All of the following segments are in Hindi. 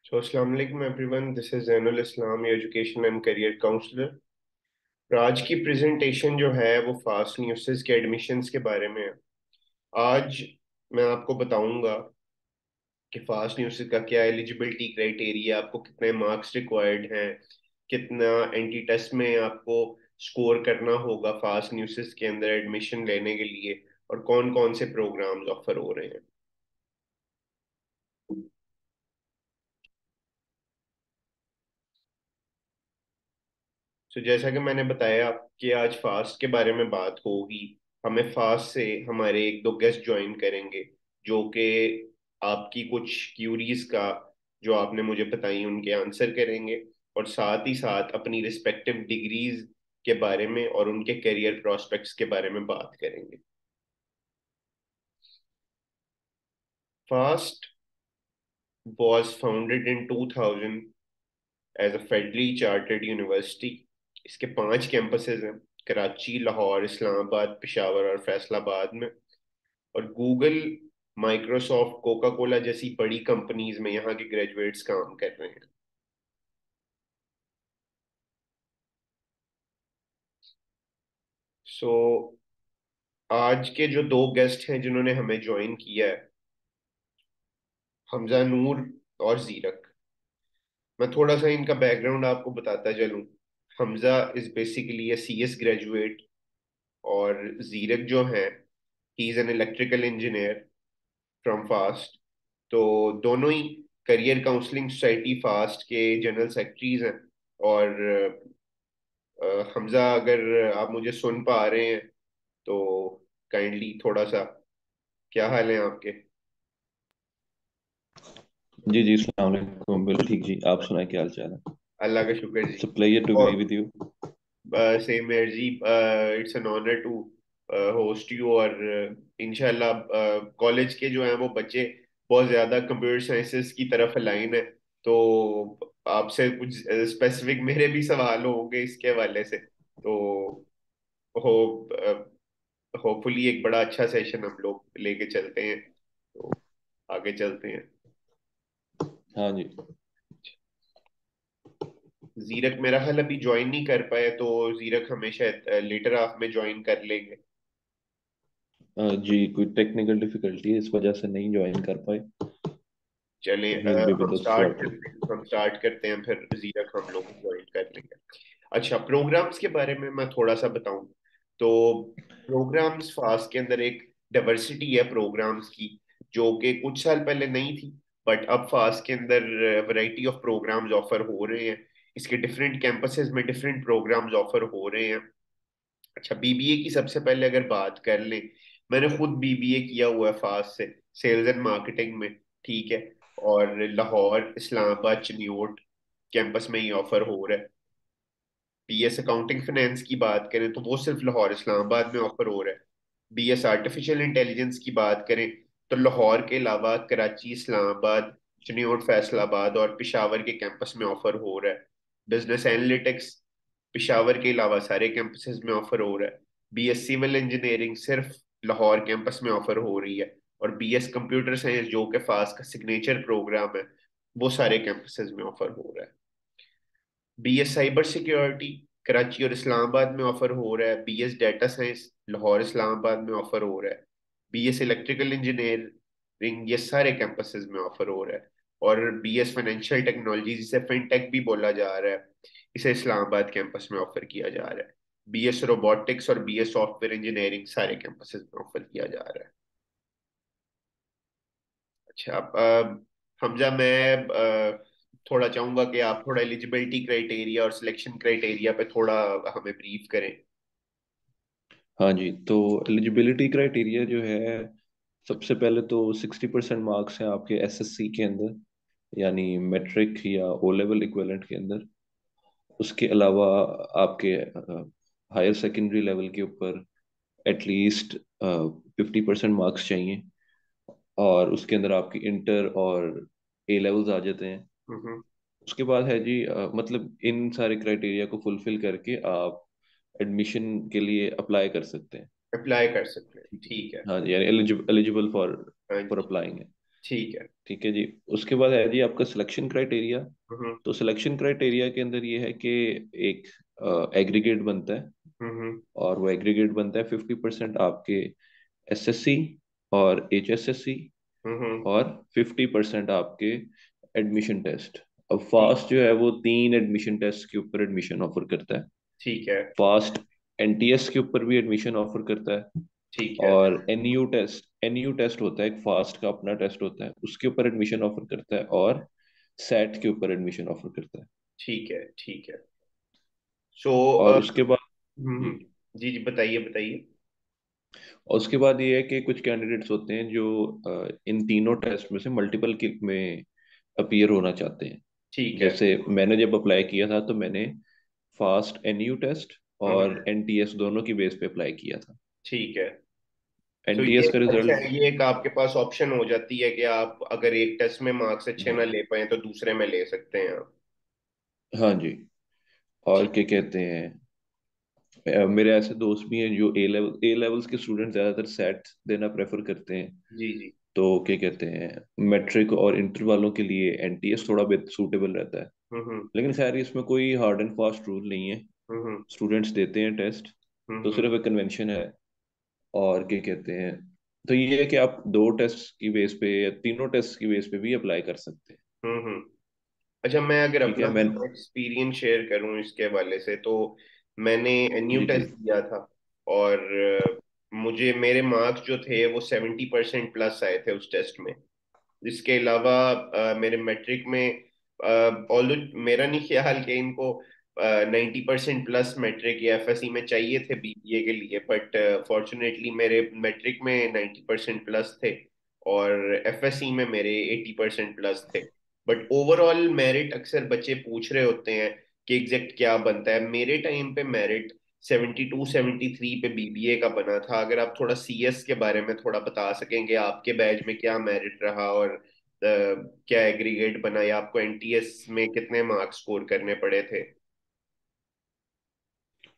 So, Assalamu alaikum everyone. This is Zainul Islam, your education and career counselor. और आज की प्रेजेंटेशन जो है वो फास्ट न्यूज़ के एडमिशन्स के बारे में है। आज मैं आपको बताऊंगा कि फास्ट न्यूज़ का क्या एलिजिबिलिटी क्राइटेरिया, आपको कितने मार्क्स रिक्वायर्ड हैं, कितना एंटी टेस्ट में आपको स्कोर करना होगा फास्ट न्यूज़ के अंदर एडमिशन लेने के लिए, और कौन कौन से प्रोग्राम्स ऑफर हो रहे हैं। तो जैसा कि मैंने बताया कि आज फास्ट के बारे में बात होगी, हमें फास्ट से हमारे एक दो गेस्ट ज्वाइन करेंगे जो कि आपकी कुछ क्यूरीज का, जो आपने मुझे बताई, उनके आंसर करेंगे, और साथ ही साथ अपनी रिस्पेक्टिव डिग्रीज के बारे में और उनके करियर प्रोस्पेक्ट्स के बारे में बात करेंगे। FAST was founded in 2000 as a federally chartered university. इसके 5 कैंपसेस हैं: कराची, लाहौर, इस्लामाबाद, पेशावर और फैसलाबाद में। और गूगल, माइक्रोसॉफ्ट, कोका कोला जैसी बड़ी कंपनीज में यहाँ के ग्रेजुएट्स काम कर रहे हैं। सो आज के जो दो गेस्ट हैं जिन्होंने हमें ज्वाइन किया है, हमजा नूर और जीरक। मैं थोड़ा सा इनका बैकग्राउंड आपको बताता चलूं। Hamza is basically A CS graduate, और जीरक जो है, he is an electrical engineer from fast. तो दोनों ही करियर काउंसलिंग सोसाइटी फास्ट के जनरल सेक्रेटरीज हैं। और हमजा, अगर आप मुझे सुन पा रहे हैं तो काइंडली थोड़ा सा, क्या हाल है आपके? जी जी, अस्सलाम वालेकुम। बिल्कुल ठीक जी, आप सुनाए क्या हाल चाल है? अल्लाह का शुक्र जी। It's a pleasure to be और with you. Same mayor ji, it's an honour to host you. और इंशाल्लाह कॉलेज के जो हैं वो बच्चे बहुत ज्यादा कंप्यूटर साइंसेस की तरफ अलाइन है। तो आपसे कुछ स्पेसिफिक मेरे भी सवाल होंगे इसके हवाले से। तो होप होपफुली एक बड़ा अच्छा सेशन हम लोग लेके चलते हैं। तो आगे चलते हैं। हाँ जी। जीरक मेरा ख्याल अभी ज्वाइन नहीं कर पाए, तो जीरक हमेशा लेटर हाफ में ज्वाइन कर लेंगे। जी, कोई टेक्निकल डिफिकल्टी है, इस वजह से नहीं ज्वाइन कर पाए। चलें, he will be with us shortly. हम स्टार्ट करते हैं, फिर जीरक हम लोग ज्वाइन कर लेंगे। अच्छा, प्रोग्राम्स के बारे में मैं थोड़ा सा बताऊं तो प्रोग्राम्स फास्ट के अंदर एक डाइवर्सिटी है प्रोग्राम्स की, जो कि कुछ साल पहले नहीं थी, बट अब फास्ट के अंदर वैरायटी ऑफ प्रोग्राम्स ऑफर हो रहे हैं। इसके डिफरेंट कैंपसेस में डिफरेंट प्रोग्राम्स ऑफर हो रहे हैं। अच्छा, बीबीए की सबसे पहले अगर बात कर लें, मैंने खुद बीबीए किया हुआ है फास्ट से, सेल्स एंड मार्केटिंग में। ठीक है। और लाहौर, इस्लामाबाद, चिन्योट कैंपस में ही ऑफर हो रहा है। बीएस अकाउंटिंग फाइनेंस की बात करें तो वो सिर्फ लाहौर, इस्लामाबाद में ऑफर हो रहा है। बीएस आर्टिफिशियल इंटेलिजेंस की बात करें तो लाहौर के अलावा कराची, इस्लामाबाद, चिन्योट, फैसलाबाद और पिशावर के कैंपस में ऑफर हो रहा है। बिजनेस एनालिटिक्स पिशावर के अलावा सारे कैंपसेस में ऑफर हो रहा है। बीएस सिविल इंजीनियरिंग सिर्फ लाहौर कैंपस में ऑफर हो रही है। और बीएस कंप्यूटर साइंस, जो कि फास्ट का सिग्नेचर प्रोग्राम है, वो सारे कैंपसेस में ऑफर हो रहा है। बीएस साइबर सिक्योरिटी कराची और इस्लामाबाद में ऑफर हो रहा है। BS data science Lahore, Islamabad में ऑफर हो रहा है। बीएस इलेक्ट्रिकल इंजीनियरिंग, ये सारे कैंपसेस में ऑफर हो रहा है। और बीएस फाइनेंशियल टेक्नोलॉजी, जिसे फिनटेक भी बोला जा रहा है, इसे इस्लामाबाद कैंपस में ऑफर किया जा रहा है। बीएस रोबोटिक्स और बीएस सॉफ्टवेयर इंजीनियरिंग सारे कैंपसेस में ऑफर किया जा रहा है। अच्छा, अब हमजा, मैं थोड़ा चाहूंगा कि आप थोड़ा एलिजिबिलिटी क्राइटेरिया और सिलेक्शन क्राइटेरिया पे थोड़ा हमें ब्रीफ करें। हाँ जी, तो एलिजिबिलिटी क्राइटेरिया जो है, सबसे पहले तो 60% मार्क्स हैं आपके एसएससी के अंदर, यानी मैट्रिक या ओ लेवल इक्विवेलेंट के अंदर। उसके अलावा आपके हायर सेकेंडरी लेवल के ऊपर एटलीस्ट 50% मार्क्स चाहिए। और उसके अंदर आपकी इंटर और ए लेवल्स आ जाते हैं। हम्म। उसके बाद है जी, मतलब इन सारे क्राइटेरिया को फुलफिल करके आप एडमिशन के लिए अप्लाई कर सकते हैं। अप्लाई कर सकते हैं, ठीक है। ठीक है। हाँ जी, यानी एलिजिबल फॉर हाँ फॉर जी। अप्लाइंग है। ठीक है। ठीक है जी। उसके बाद है जी आपका सिलेक्शन क्राइटेरिया। हम्म। तो सिलेक्शन क्राइटेरिया के अंदर ये है कि एक एग्रीगेट बनता है, हम्म। और वो एग्रीगेट बनता है 50% आपके एसएससी और एचएसएससी, हम्म। और 50% आपके एडमिशन टेस्ट। अब ठीक। फास्ट जो है वो 3 एडमिशन टेस्ट के ऊपर एडमिशन ऑफर करता है। ठीक है। फास्ट एनटीएस के ऊपर भी एडमिशन ऑफर करता है, ठीक है। और एनयू टेस्ट होता है, एक फास्ट का अपना टेस्ट होता है, उसके ऊपर एडमिशन ऑफर करता है, और सेट के ऊपर एडमिशन ऑफर करता है। ठीक है। ठीक है। सो और उसके बाद जी, जी जी, बताइए बताइए। और उसके बाद ये है कि कुछ कैंडिडेट्स होते हैं जो इन तीनों टेस्ट में से मल्टीपल में अपीयर होना चाहते हैं। ठीक है। जैसे मैंने जब अप्लाई किया था तो मैंने फास्ट एनयू टेस्ट और हम्म। एनटीएस दोनों की बेस पे अप्लाई किया था। ठीक है। तो ये एनटीएस का अच्छा रिजल्ट, है, ये एक आपके पास ऑप्शन हो जाती है कि आप अगर एक टेस्ट में मार्क्स अच्छे ना हाँ, ले पाए तो दूसरे में ले सकते हैं आप। हाँ जी। और ठीक। क्या कहते हैं, मेरे ऐसे दोस्त भी हैं जो ए लेवल्स के स्टूडेंट ज्यादातर सेट देना प्रेफर करते हैं। जी जी। तो क्या कहते हैं, मैट्रिक और इंटर वालों के लिए एनटीएस थोड़ा बेहतर सूटेबल रहता है। हम्म। लेकिन खैर इसमें कोई हार्ड एंड फास्ट रूल नहीं है, हम्म। स्टूडेंट्स देते हैं टेस्ट, तो हम्म। सिर्फ एक कन्वेंशन है। और क्या कहते हैं, तो ये है कि आप 2 टेस्ट की बेस पे या तीनों टेस्ट की बेस पे भी अप्लाई कर सकते हैं। हम्म। अच्छा, मैं अगर ठीक है अपना मैं, एक्सपीरियंस शेयर करूं इसके हवाले से, तो मैंने एनयू जी जी, टेस्ट दिया था। और मुझे मेरे मार्क्स जो थे वो 70% प्लस आए थे उस टेस्ट में। इसके अलावा मेरे मैट्रिक में, ऑल्दो मेरा नहीं ख्याल कि इनको 90% प्लस मैट्रिक या एफएससी में चाहिए थे बीबीए के लिए, बट फॉर्चुनेटली मेरे मैट्रिक में 90% प्लस थे और एफएससी में मेरे 80% प्लस थे। बट ओवरऑल मेरिट अक्सर बच्चे पूछ रहे होते हैं कि एग्जैक्ट क्या बनता है। मेरे टाइम पे मेरिट 72 73 पे बीबीए का बना था। अगर आप थोड़ा सीएस के बारे में थोड़ा बता सकेंगे, आपके बैच में क्या मेरिट रहा और क्या एग्रीगेट बना, या आपको एनटीएस में कितने मार्क्स स्कोर करने पड़े थे?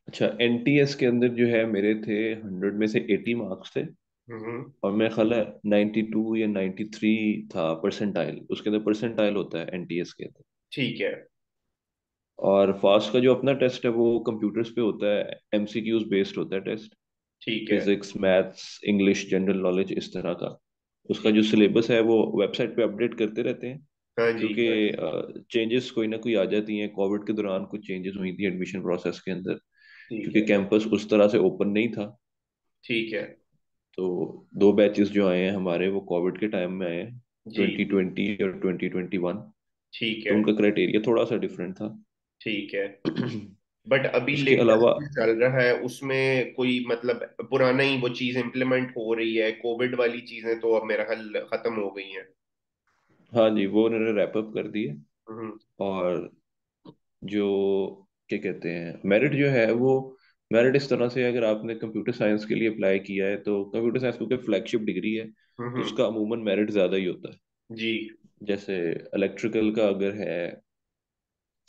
अच्छा, एनटीएस के अंदर जो है मेरे थे 100 में से 80 मार्क्स थे, हम्म। और मेरा ख्याल है 92 या 93 था परसेंटाइल, उसके अंदर परसेंटाइल होता है एनटीएस के अंदर। ठीक है। और फास्ट का जो अपना टेस्ट है वो कंप्यूटर्स पे होता है, एमसीक्यूज बेस्ड होता है टेस्ट, ठीक है। Physics maths English general knowledge इस तरह का। उसका ठीक। जो सिलेबस है वो वेबसाइट पे अपडेट करते रहते हैं, हाँ जी, क्योंकि हाँ। चेंजेस कोई ना कोई आ जाती हैं। कोविड के दौरान कुछ चेंजेस हुई थी एडमिशन प्रोसेस के अंदर, ठीक क्योंकि है। कैंपस उस तरह से ओपन नहीं था। ठीक है। तो 2 बैचेस जो आए हैं हमारे वो कोविड के टाइम में आए हैं, जी। 2020 और 2021। ठीक तो है। उनका क्राइटेरिया थोड़ा सा डिफरेंट था। ठीक है। बट अभी उसके लेटेस्ट अलावा, जो चल रहा है उसमें कोई मतलब पुराना ही वो चीज इम्प्लीमेंट हो रही है? कोविड वाली चीजें तो अब मेरा ख्याल खत्म हो गई हैं। हाँ जी, वो उन्होंने रैप अप कर दिए। हम्म। और जो क्या कहते हैं, मेरिट जो है वो, मेरिट इस तरह से है, अगर आपने कंप्यूटर साइंस के लिए अप्लाई किया है तो कंप्यूटर साइंस क्योंकि फ्लैगशिप डिग्री है, तो हम्म। उसका अमूमन मेरिट ज़्यादा ही होता है। जी। जैसे इलेक्ट्रिकल का अगर है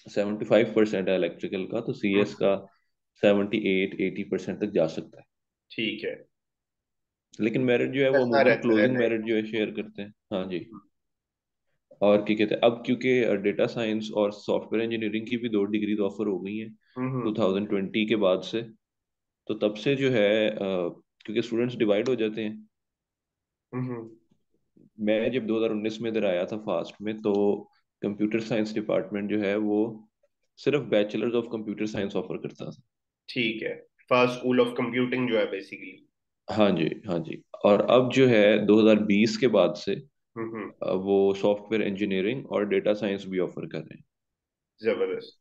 75% है इलेक्ट्रिकल का, तो सीएस हम्म। का 78 80% तक जा सकता है। ठीक है। लेकिन मेरिट जो है वो चलता अमूमन रहता है क्लोजिंग नेट। मेरिट जो है शेयर करते हैं। हाँ जी। और क्या कहते हैं, अब क्योंकि डेटा साइंस और सॉफ्टवेयर इंजीनियरिंग की भी 2 डिग्री तो ऑफर हो गई हैं हम्म। 2020 के बाद से, तो तब से जो है क्योंकि स्टूडेंट्स डिवाइड हो जाते हैं। हम्म। मैं जब 2019 में इधर आया था फास्ट में, तो कंप्यूटर साइंस डिपार्टमेंट जो है वो सिर्फ bachelors of computer science offer करता था। ठीक है। फर्स्ट स्कूल ऑफ कंप्यूटिंग जो है बेसिकली। हाँ जी, हाँ जी। और अब जो है 2020 के बाद से हम्म। वो सॉफ्टवेयर इंजीनियरिंग और डेटा साइंस भी ऑफर कर रहे हैं, जबरदस्त।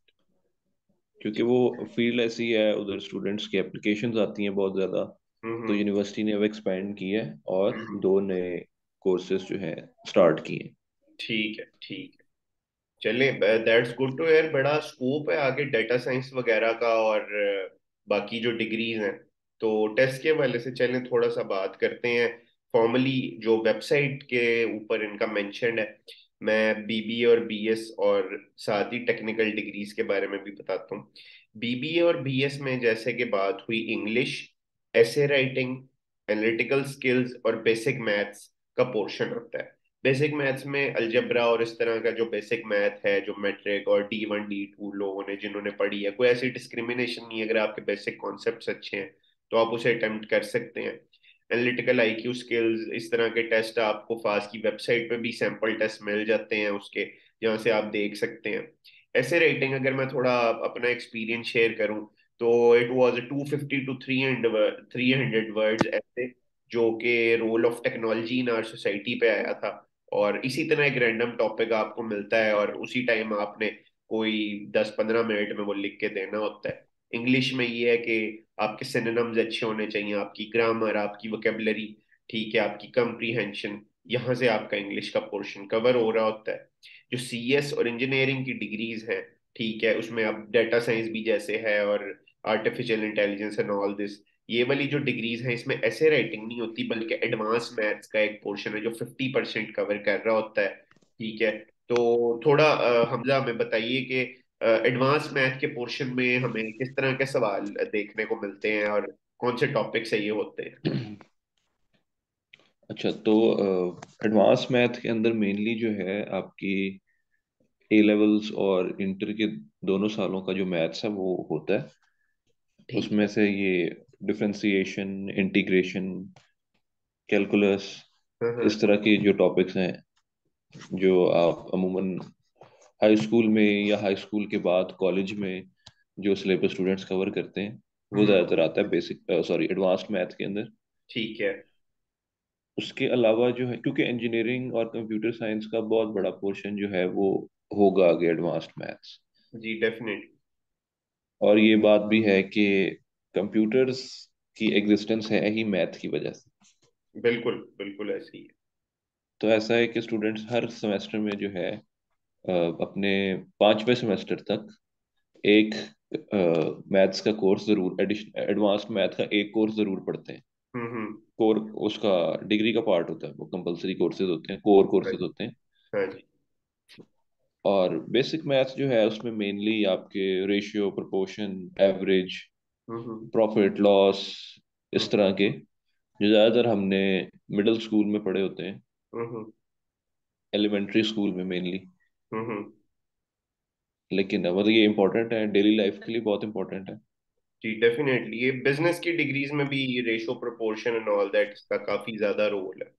क्योंकि वो फील्ड ऐसी है, उधर स्टूडेंट्स की एप्लीकेशंस आती हैं बहुत ज़्यादा। तो हम्म। यूनिवर्सिटी ने अब एक्सपैंड की है और हम्म। 2 नए कोर्सेज जो है स्टार्ट किए हैं। ठीक है। ठीक है। चलिए, दैट्स गुड टू हेयर। बड़ा स्कोप है आगे डेटा साइंस वगैरह का और बाकी जो डिग्रीज हैं। तो टेस्ट के वाले से चलें थोड़ा सा बात करते हैं। फॉर्मली जो वेबसाइट के ऊपर इनका मेंशन है, मैं बीबीए और बीएस और साथ ही टेक्निकल डिग्रीज के बारे में भी बताता हूँ। बीबीए और बीएस में जैसे कि बात हुई, इंग्लिश, ऐसे राइटिंग, एनालिटिकल स्किल्स और बेसिक मैथ्स का पोर्शन होता है। बेसिक मैथ्स में अलजबरा और इस तरह का जो बेसिक मैथ है, जो मैट्रिक और D1 D2 लोगों ने जिन्होंने पढ़ी है, कोई ऐसी डिस्क्रिमिनेशन नहीं है। अगर आपके बेसिक कॉन्सेप्ट्स अच्छे हैं तो आप उसे अटेम्प्ट कर सकते हैं। एनालिटिकल IQ स्किल्स, इस तरह के टेस्ट आपको फास्ट की वेबसाइट पे भी सैंपल टेस्ट मिल जाते हैं उसके, जहाँ से आप देख सकते हैं। ऐसे रेटिंग अगर मैं थोड़ा अपना एक्सपीरियंस शेयर करूं तो इट वाज 250 to 300 वर्ड्स ऐसे, जो कि role of technology in our society पे आया था। और इसी तरह एक रैंडम टॉपिक आपको मिलता है और उसी टाइम आपने कोई 10-15 मिनट में वो लिख के देना होता है। इंग्लिश में ये है कि आपके सिनोनिम्स अच्छे होने चाहिए, आपकी ग्रामर, आपकी वोकेबलरी, ठीक है, आपकी कंप्रीहेंशन, यहाँ से आपका इंग्लिश का पोर्शन कवर हो रहा होता है। जो CS और इंजीनियरिंग की डिग्रीज हैं, ठीक है, उसमें अब डाटा साइंस भी जैसे है और artificial intelligence and all this, ये वाली जो डिग्रीज हैं इसमें ऐसे राइटिंग नहीं होती, बल्कि एडवांस मैथ्स का एक पोर्शन है जो 50% कवर कर रहा होता है। ठीक है, तो थोड़ा हमजा हमें बताइए कि एडवांस मैथ के पोर्शन में हमें किस तरह के सवाल देखने को मिलते हैं और कौन से टॉपिक से ये होते हैं। अच्छा, तो एडवांस मैथ के अंदर मेनली जो है आपकी ए लेवल्स और इंटर के दोनों सालों का जो मैथ्स है वो होता है। ठीक उसमें है। से ये डिफरेंशिएशन, इंटीग्रेशन, कैलकुलस, हाँ हाँ। इस तरह के जो टॉपिक्स हैं जो आप अमूमन हाई स्कूल में या हाई स्कूल के बाद कॉलेज में जो सिलेबस स्टूडेंट्स कवर करते हैं वो हम्म। ज़्यादातर आता है बेसिक सॉरी एडवांस्ड मैथ के अंदर। ठीक है। उसके अलावा जो है, क्योंकि इंजीनियरिंग और कंप्यूटर साइंस का बहुत बड़ा पोर्शन जो है वो होगा आगे एडवांस्ड मैथ्स। जी डेफिनेटली। और ये बात भी है कि कंप्यूटर्स की एग्जिस्टेंस है ही मैथ की वजह से। बिल्कुल बिल्कुल ऐसी है। तो ऐसा है कि स्टूडेंट्स हर सेमेस्टर में जो है अपने 5वें सेमेस्टर तक एक मैथ्स का कोर्स जरूर, एडिशन एडवांस्ड मैथ का एक कोर्स जरूर पढ़ते हैं। हम्म। कोर उसका डिग्री का पार्ट होता है, वो कंपलसरी कोर्सेज होते हैं, कोर हाँ कोर्सेज जी। होते हैं। हाँ जी। और बेसिक मैथ्स जो है उसमें मेनली आपके रेशियो, प्रोपोर्शन, एवरेज, हम्म। प्रॉफिट लॉस, हम्म। इस तरह के जो ज़्यादातर हमने मिडिल स्कूल में पढ़े होते हैं, हम्म। एलिमेंट्री स्कूल में मेनली। हम्म। लेकिन मतलब ये इंपॉर्टेंट है, डेली लाइफ के लिए बहुत इंपॉर्टेंट है। जी डेफिनेटली, ये बिजनेस की डिग्रीज में भी ratio proportion and all that इसका काफी ज्यादा रोल है।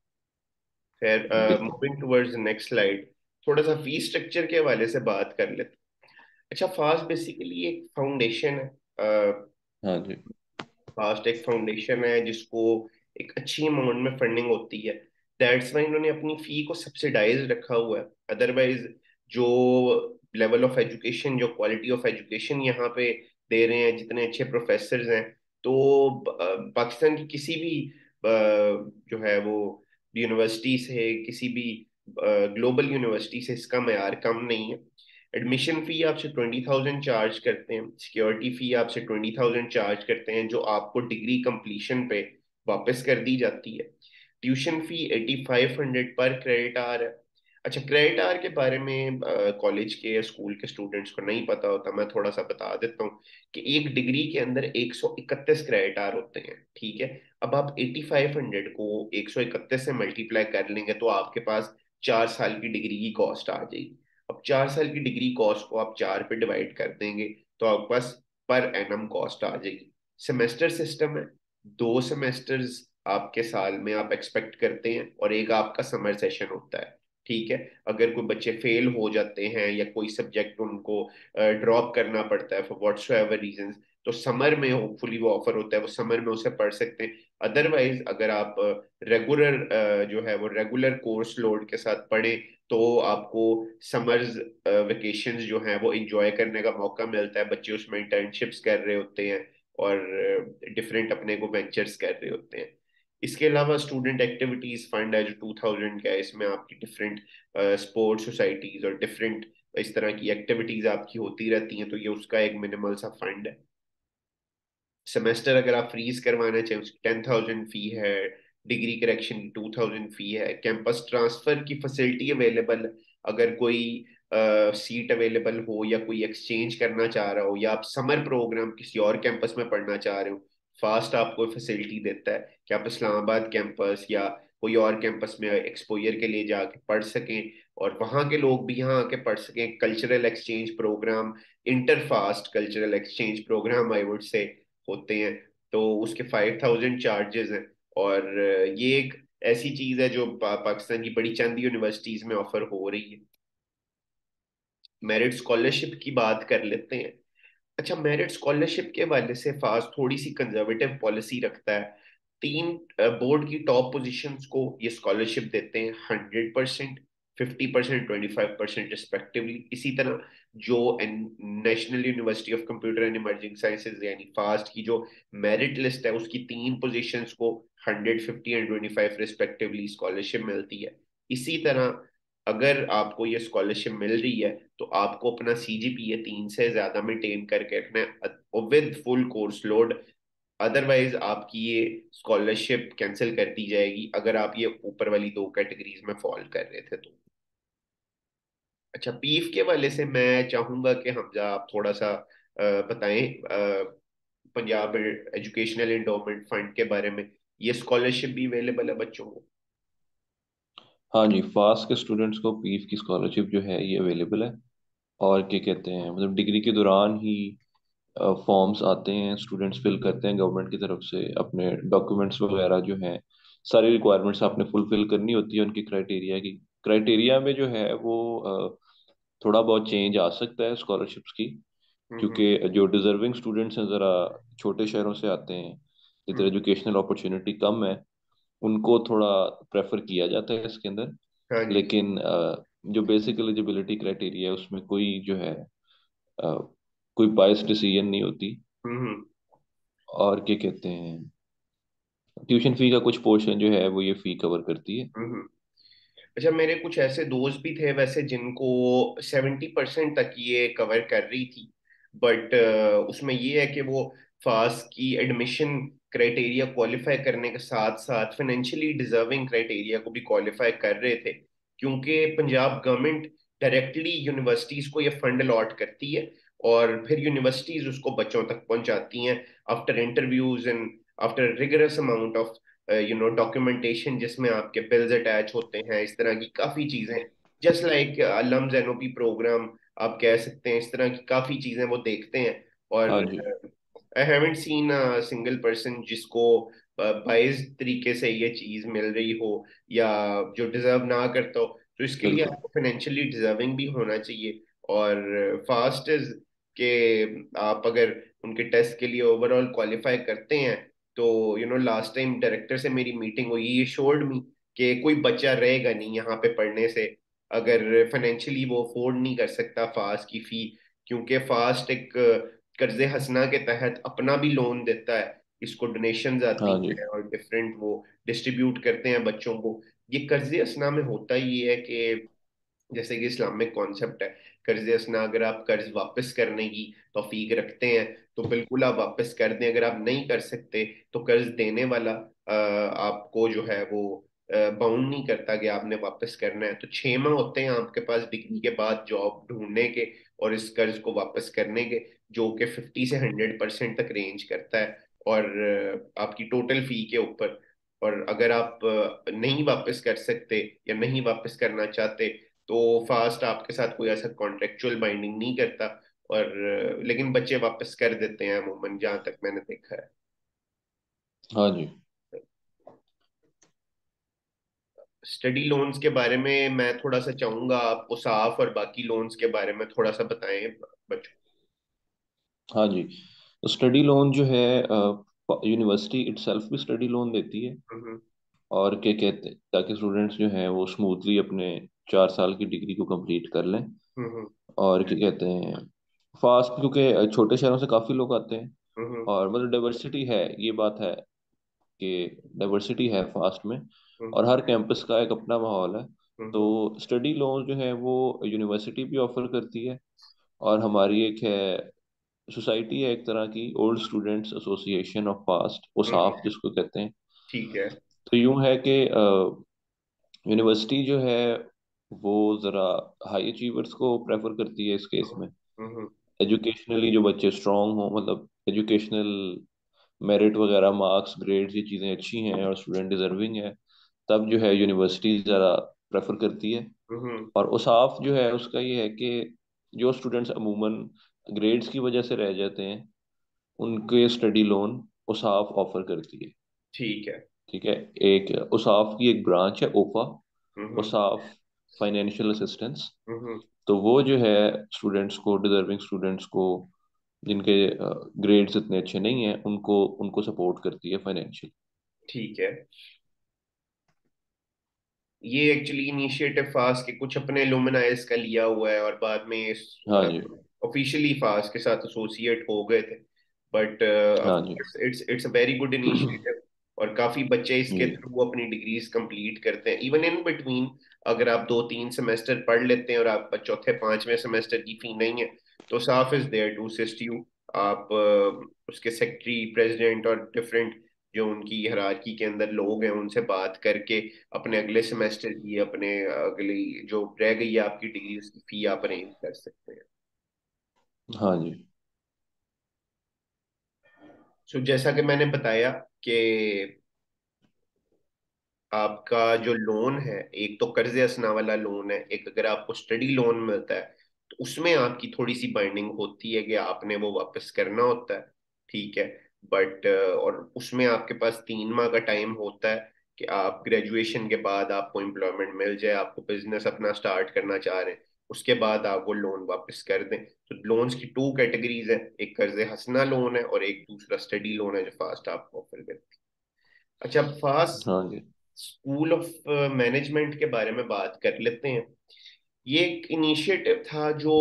खैर, बिल्कुल। मूविंग टुवर्ड्स नेक्स्ट स्लाइड, थोड़ा सा फी स्ट्रक्चर के हवाले से बात कर लेते हैं। अच्छा, फास्ट बेसिकली एक फाउंडेशन है। हाँ जी। फास्ट एक फाउंडेशन है जिसको एक अच्छी अमाउंट में फंडिंग होती है। दैट्स वाई इन्होंने अपनी फी को सब्सिडाइज रखा हुआ है। अदरवाइज जो लेवल ऑफ एजुकेशन, जो क्वालिटी ऑफ एजुकेशन यहाँ पे दे रहे हैं, जितने अच्छे प्रोफेसर्स हैं, तो पाकिस्तान की किसी भी जो है वो यूनिवर्सिटी से, किसी भी ग्लोबल यूनिवर्सिटी से इसका मैयार कम नहीं है। एडमिशन फी आपसे 20,000 चार्ज करते हैं, सिक्योरिटी फी आपसे 20,000 चार्ज करते हैं, जो आपको डिग्री कंप्लीशन पे वापस कर दी जाती है। ट्यूशन फी 8,500 पर क्रेडिट आवर है। अच्छा, क्रेडिट आवर के बारे में कॉलेज के या स्कूल के स्टूडेंट्स को नहीं पता होता, मैं थोड़ा सा बता देता हूँ कि एक डिग्री के अंदर 131 क्रेडिट आवर होते हैं। ठीक है, अब आप 8,500 को 131 से मल्टीप्लाई कर लेंगे तो आपके पास 4 साल की डिग्री की कॉस्ट आ जाएगी। अब 4 साल की डिग्री कॉस्ट को आप 4 पे डिवाइड कर देंगे तो आपके पास पर एनम कॉस्ट आ जाएगी। सेमेस्टर सिस्टम है, 2 सेमेस्टर्स आपके साल में आप एक्सपेक्ट करते हैं और एक आपका समर सेशन होता है। ठीक है, अगर कोई बच्चे फेल हो जाते हैं या कोई सब्जेक्ट उनको ड्रॉप करना पड़ता है फॉर व्हाट्सोएवर रीजंस, तो समर में होपफुली वो ऑफर होता है, वो समर में उसे पढ़ सकते हैं। अदरवाइज अगर आप रेगुलर जो है वो रेगुलर कोर्स लोड के साथ पढ़े तो आपको समर्स वेकेशंस जो हैं वो इंजॉय करने का मौका मिलता है। बच्चे उसमें इंटर्नशिप्स कर रहे होते हैं और डिफरेंट अपने को वेंचर्स कर रहे होते हैं। इसके अलावा स्टूडेंट एक्टिविटीज फंड है जो 2,000 का है, इसमें आपकी डिफरेंट स्पोर्ट्स सोसाइटीज और डिफरेंट इस तरह की एक्टिविटीज आपकी होती रहती हैं, तो ये उसका एक मिनिमल सा फंड है। सेमेस्टर अगर आप फ्रीज करवाना चाहें उसकी 10,000 फी है। डिग्री करेक्शन की 2,000 फी है। कैंपस ट्रांसफर की फैसिलिटी अवेलेबल, अगर कोई सीट अवेलेबल हो या कोई एक्सचेंज करना चाह रहा हो या आप समर प्रोग्राम किसी और कैंपस में पढ़ना चाह रहे हो, फास्ट आपको फैसिलिटी देता है कि आप इस्लामाबाद कैंपस या कोई और कैंपस में एक्सपोजर के लिए जाके पढ़ सकें, और वहाँ के लोग भी यहाँ आके पढ़ सकें। Cultural exchange programme, interfaith cultural exchange programme I would say होते हैं। तो उसके 5,000 चार्जेस हैं। और ये एक ऐसी चीज है जो पाकिस्तान की बड़ी चंद यूनिवर्सिटीज में ऑफर हो रही है। मेरिट स्कॉलरशिप की बात कर लेते हैं। अच्छा, मेरिट स्कॉलरशिप के हवाले से फास्ट थोड़ी सी कंजर्वेटिव पॉलिसी रखता है। तीन बोर्ड की टॉप पोजीशंस को ये स्कॉलरशिप देते हैं 100%, 50%, 25% रिस्पेक्टिवली। इसी तरह जो national university of computer and emerging sciences यानी फास्ट की जो मेरिट लिस्ट है, उसकी तीन पोजीशंस को 100, 50 एंड 25 रिस्पेक्टिवली स्कॉलरशिप मिलती है। इसी तरह अगर आपको ये स्कॉलरशिप मिल रही है तो आपको अपना सीजीपीए 3 से ज्यादा मेंटेन करके रखना है with full course load. Otherwise आपकी ये स्कॉलरशिप कैंसिल कर दी जाएगी अगर आप ये ऊपर वाली दो कैटेगरीज में फॉल कर रहे थे तो। अच्छा, पीफ के वाले से मैं चाहूंगा कि हमजा आप थोड़ा सा बताएं पंजाब एजुकेशनल एंडोमेंट फंड के बारे में। ये स्कॉलरशिप भी अवेलेबल है बच्चों को? हाँ जी, फास्ट के स्टूडेंट्स को पीफ की स्कॉलरशिप जो है ये अवेलेबल है। और क्या कहते हैं, मतलब डिग्री के दौरान ही फॉर्म्स आते हैं, स्टूडेंट्स फिल करते हैं गवर्नमेंट की तरफ से, अपने डॉक्यूमेंट्स वगैरह जो हैं, सारी रिक्वायरमेंट्स आपने फुलफिल करनी होती है उनकी क्राइटेरिया की। क्राइटेरिया में जो है वो थोड़ा बहुत चेंज आ सकता है स्कॉलरशिप्स की, हम्म। क्योंकि जो डिजर्विंग स्टूडेंट्स हैं ज़रा छोटे शहरों से आते हैं, जिधर हम्म। एजुकेशनल अपॉर्चुनिटी कम है, उनको थोड़ा प्रेफर किया जाता है इसके अंदर। हाँ जी। लेकिन जो बेसिक एलिजिबिलिटी क्राइटेरिया है उसमें कोई जो है कोई बायस डिसीजन नहीं होती। हम्म। और क्या कहते हैं, ट्यूशन फी का कुछ पोर्शन जो है वो ये फी कवर करती है। हम्म। अच्छा, मेरे कुछ ऐसे दोस्त भी थे वैसे जिनको 70% तक ये कवर कर रही थी। बट उसमें ये है कि वो फास्ट की एडमिशन क्राइटेरिया क्वालिफाई करने के साथ साथ फाइनेंशियली डिजर्विंग क्राइटेरिया को भी क्वालिफाई कर रहे थे, क्योंकि पंजाब गवर्नमेंट डायरेक्टली यूनिवर्सिटीज को ये फंड अलॉट करती है और फिर यूनिवर्सिटीज उसको बच्चों तक पहुंचाती हैं after interviews and after rigorous amount of documentation, जिसमें आपके बिल्स अटैच होते हैं, इस तरह की काफी चीजें। जस्ट लाइक अलम्स एनओपी प्रोग्राम आप कह सकते हैं, इस तरह की काफी चीजें वो देखते हैं। और हाँ जी, I haven't seen a single person जिसको बाइज तरीके से ये चीज मिल रही हो या जो डिजर्व ना करता हो। तो इसके लिए बिल्कुल। आपको फाइनेंशियली डिजर्विंग भी होना चाहिए। और फास्ट इज के आप अगर उनके टेस्ट के लिए ओवरऑल क्वालिफाई करते हैं तो लास्ट टाइम डायरेक्टर से मेरी मीटिंग हुई, ये शोर्ड मी कि कोई बच्चा रहेगा नहीं यहाँ पे पढ़ने से अगर फाइनेंशियली वो अफोर्ड नहीं कर सकता फास्ट की फी। क्योंकि फास्ट एक कर्ज हसना के तहत अपना भी लोन देता है, इसको डोनेशंस आती हाँ जी, हैं और डिफरेंट वो डिस्ट्रीब्यूट करते हैं बच्चों को। ये कर्ज हसना में होता ही है कि जैसे कि इस्लामिक कॉन्सेप्ट है, कर्ज असना, अगर आप कर्ज वापस करने की तौफीक रखते हैं तो बिल्कुल आप वापस कर दें। अगर आप नहीं कर सकते तो कर्ज देने वाला आपको जो है वो बाउंड नहीं करता कि आपने वापस करना है। तो 6 माह होते हैं आपके पास डिग्री के बाद जॉब ढूंढने के और इस कर्ज को वापस करने के, जो कि 50 से 100% तक रेंज करता है और आपकी टोटल फी के ऊपर। और अगर आप नहीं वापस कर सकते या नहीं वापस करना चाहते तो फास्ट आपके साथ कोई ऐसा कॉन्ट्रेक्चुअल बाइंडिंग नहीं करता। और लेकिन बच्चे वापस कर देते हैं अमूमन, जहां तक मैंने देखा है। हाँ जी, स्टडी लोन्स के बारे में मैं थोड़ा सा चाहूंगा आपको साफ और बाकी लोन्स के बारे में थोड़ा सा बताएं बच्चों। हाँ जी। तो स्टडी लोन जो है, यूनिवर्सिटी इटसेल्फ भी स्टडी लोन देती है। हम्म। और क्या कहते हैं, ताकि स्टूडेंट्स जो हैं वो स्मूथली अपने 4 साल की डिग्री को कंप्लीट कर लें। हम्म। और क्या कहते हैं, फास्ट क्योंकि छोटे शहरों से काफ़ी लोग आते हैं, हम्म। और मतलब डाइवर्सिटी है, ये बात है कि डाइवर्सिटी है फास्ट में, हम्म। और हर कैंपस का एक अपना माहौल है। तो हम्म। स्टडी लोन जो है वो यूनिवर्सिटी भी ऑफर करती है, और हमारी एक है सोसाइटी है एक तरह की, old students association of past, hmm. ओसाफ जिसको कहते हैं। ठीक है। तो यूं है कि यूनिवर्सिटी जो है वो ज़रा हाई अचीवर्स को प्रेफर करती है इस केस हम्म। में। हम्म। एजुकेशनली जो बच्चे स्ट्रांग हो, मतलब एजुकेशनल मेरिट वगैरह, मार्क्स, ग्रेड्स, ये चीज़ें अच्छी हैं और स्टूडेंट डिजर्विंग है, तब जो है यूनिवर्सिटी ज़्यादा प्रेफर करती है। हम्म। और उसाफ जो है उसका ये है कि जो स्टूडेंट्स अमूमन ग्रेड्स की वजह से रह जाते हैं, उनके स्टडी लोन उसाफ ऑफर करती है। ठीक है। ठीक है। एक उसाफ की एक ब्रांच है, ओफा, हम्म। Insaaf financial assistance. हम्म। तो वो जो है स्टूडेंट्स को, डिजर्विंग स्टूडेंट्स को जिनके ग्रेड्स इतने अच्छे नहीं हैं, उनको उनको सपोर्ट करती है फाइनेंशियल। ठीक है। ये एक्चुअली इनिशिएटिव फास्ट के कुछ अपने लुमिनाइज का लिया हुआ है, और बाद में हाँ जी। ऑफिशियली फास्ट के साथ एसोसिएट हो गए थे। बट ऑफ हाँ जी। Course it's a very good initiative, और काफी बच्चे इसके जी। थ्रू अपनी डिग्रीज कंप्लीट करते हैं। इवन इन बिटवीन, अगर आप 2-3 सेमेस्टर पढ़ लेते हैं और आप चौथे पांचवें सेमेस्टर की फी नहीं है, तो staff is there to assist you. आप उसके सेक्रेटरी, प्रेसिडेंट और डिफरेंट जो उनकी हायरार्की के अंदर लोग हैं उनसे बात करके अपने अगले सेमेस्टर की, अपने अगली जो रह गई है आपकी डिग्री, उसकी फी आप अरेंज कर सकते हैं। हाँ जी। सो जैसा कि मैंने बताया कि आपका जो लोन है, एक तो कर्ज हंसना वाला लोन है, एक अगर आपको स्टडी लोन मिलता है तो उसमें आपकी थोड़ी सी बाइंडिंग होती है कि आपने वो वापस करना होता है। ठीक है। बट और उसमें आपके पास 3 माह का टाइम होता है कि आप ग्रेजुएशन के बाद आपको एम्प्लॉयमेंट मिल जाए, आपको बिजनेस अपना स्टार्ट करना चाह रहे हैं, उसके बाद आप वो लोन वापस कर दें। तो लोन्स की 2 कैटेगरीज है, एक कर्ज हंसना लोन है और एक दूसरा स्टडी लोन है जो फास्ट आपको ऑफर करती है। अच्छा, फास्ट हाँ जी। स्कूल ऑफ मैनेजमेंट के बारे में बात कर लेते हैं। ये एक इनिशिएटिव था जो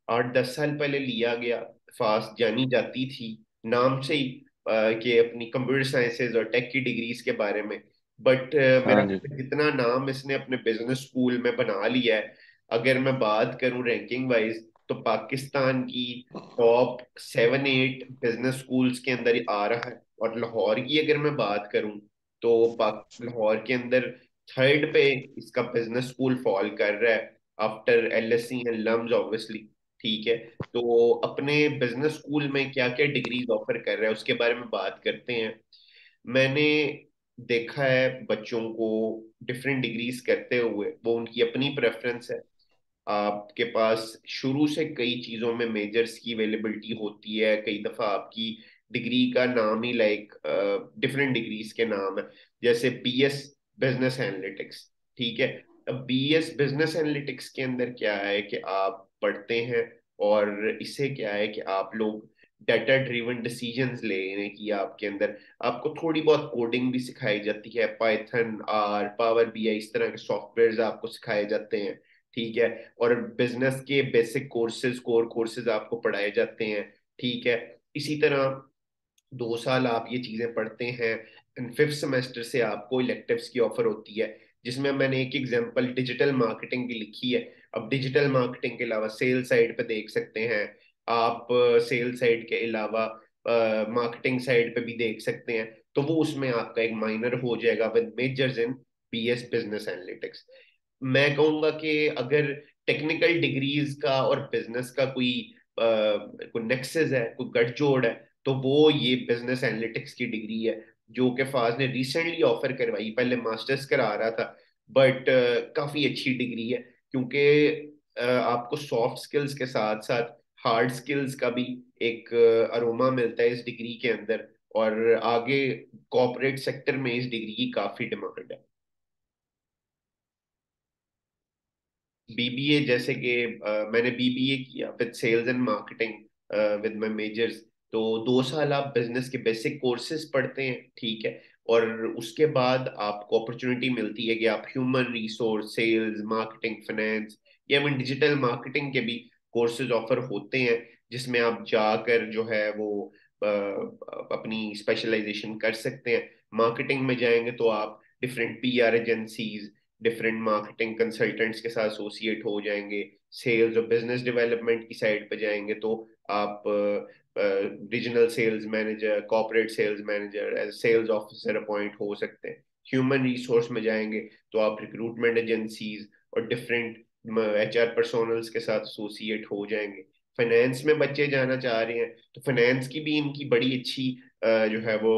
8-10 साल पहले लिया गया। फास्ट जानी जाती थी नाम से ही कि अपनी कंप्यूटर साइंसेज और टेक की डिग्रीज के बारे में। बट मेरा हाँ जी। जितना नाम इसने अपने बिजनेस स्कूल में बना लिया है, अगर मैं बात करूं रैंकिंग वाइज, तो पाकिस्तान की टॉप 7-8 बिजनेस स्कूल्स के अंदर ही आ रहा है। और लाहौर की अगर मैं बात करूं, तो लाहौर के अंदर थर्ड पे इसका बिजनेस स्कूल फॉल कर रहा है, after LSC and LUMS obviously. ठीक है। तो अपने बिजनेस स्कूल में क्या क्या डिग्रीज ऑफर कर रहा है उसके बारे में बात करते हैं। मैंने देखा है बच्चों को डिफरेंट डिग्रीज करते हुए, वो उनकी अपनी प्रेफरेंस है। आपके पास शुरू से कई चीजों में मेजर्स की अवेलेबिलिटी होती है, कई दफा आपकी डिग्री का नाम ही लाइक डिफरेंट डिग्रीज के नाम है, जैसे बीएस बिजनेस एनालिटिक्स। ठीक है। अब बीएस बिजनेस एनालिटिक्स के अंदर क्या है कि आप पढ़ते हैं, और इससे क्या है कि आप लोग डाटा ड्रिवन डिसीजंस लेने की आपके अंदर, आपको थोड़ी बहुत कोडिंग भी सिखाई जाती है, पाइथन, आर, पावर बीआई, इस तरह के सॉफ्टवेयर्स आपको सिखाए जाते हैं। ठीक है। और बिजनेस के बेसिक कोर्सेज, कोर कोर्सेज आपको पढ़ाए जाते हैं। ठीक है। इसी तरह 2 साल आप ये चीजें पढ़ते हैं, एंड फिफ्थ सेमेस्टर से आपको इलेक्टिव्स की ऑफर होती है, जिसमें मैंने एक एग्जांपल डिजिटल मार्केटिंग की लिखी है। अब डिजिटल मार्केटिंग के अलावा सेल साइड पे देख सकते हैं आप, सेल साइड के अलावा मार्केटिंग साइड पे भी देख सकते हैं। तो वो उसमें आपका एक माइनर हो जाएगा with majors in BS business analytics. मैं कहूंगा कि अगर टेक्निकल डिग्रीज का और बिजनेस का कोई नेक्सस है, कोई गठजोड़ है, तो वो ये बिजनेस एनालिटिक्स की डिग्री है, जो कि फाज ने रिसेंटली ऑफर करवाई। पहले मास्टर्स करा रहा था, बट काफी अच्छी डिग्री है, क्योंकि आपको सॉफ्ट स्किल्स के साथ साथ हार्ड स्किल्स का भी एक अरोमा मिलता है इस डिग्री के अंदर। और आगे कॉर्पोरेट सेक्टर में इस डिग्री की काफी डिमांड है। बीबीए जैसे कि मैंने बीबीए किया with sales and marketing with my majors. तो 2 साल आप बिजनेस के बेसिक कोर्सेज पढ़ते हैं। ठीक है। और उसके बाद आपको अपॉर्चुनिटी मिलती है कि आप human resource, sales, marketing, finance, या इवन डिजिटल मार्केटिंग के भी कोर्सेज ऑफर होते हैं, जिसमें आप जाकर जो है वो अपनी स्पेशलाइजेशन कर सकते हैं। मार्केटिंग में जाएंगे तो आप different PR agencies, different marketing consultants के साथ एसोसिएट हो जाएंगे। सेल्स और बिजनेस डेवलपमेंट की साइड पे जाएंगे तो आप regional sales manager, corporate sales manager, as sales officer appoint हो सकते हैं। ह्यूमन रिसोर्स में जाएंगे तो आप रिक्रूटमेंट एजेंसीज और डिफरेंट एचआर पर्सोनल्स के साथ एसोसिएट हो जाएंगे। फाइनेंस में बच्चे जाना चाह रहे हैं तो फाइनेंस की भी इनकी बड़ी अच्छी जो है वो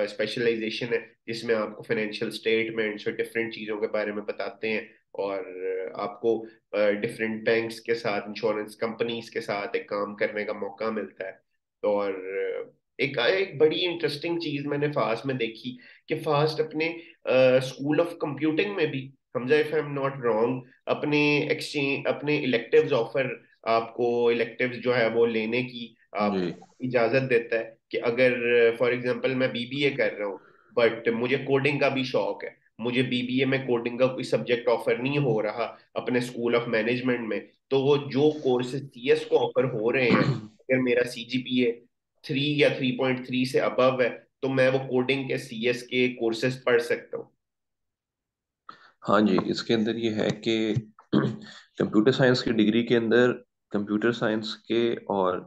स्पेशलाइजेशन है, जिसमें आपको फाइनेंशियल स्टेटमेंट्स और डिफरेंट चीज़ों के बारे में बताते हैं, और आपको डिफरेंट बैंक्स के साथ, इंश्योरेंस कंपनीज के साथ एक काम करने का मौका मिलता है। तो और एक एक बड़ी इंटरेस्टिंग चीज मैंने फास्ट में देखी कि फास्ट अपने स्कूल ऑफ कंप्यूटिंग में भी, Hamza if I am not wrong, अपने एक्सचेंज, अपने इलेक्टिव्स ऑफर, आपको इलेक्टिव्स जो है वो लेने की जी आप इजाजत देता है कि अगर फॉर एग्जांपल मैं बीबीए कर रहा हूँ, बट मुझे कोडिंग का भी शौक है, मुझे बीबीए में कोडिंग का कोई सब्जेक्ट ऑफर नहीं हो रहा अपने स्कूल ऑफ मैनेजमेंट में, तो वो जो कोर्सेज सीएस को ऑफर हो रहे हैं, अगर मेरा सीजीपीए 3 या 3.3 से अबव है, तो मैं वो कोडिंग के सीएस के कोर्सेज पढ़ सकता हूँ। हाँ जी, इसके अंदर ये है कि कंप्यूटर साइंस की डिग्री के अंदर कंप्यूटर साइंस के और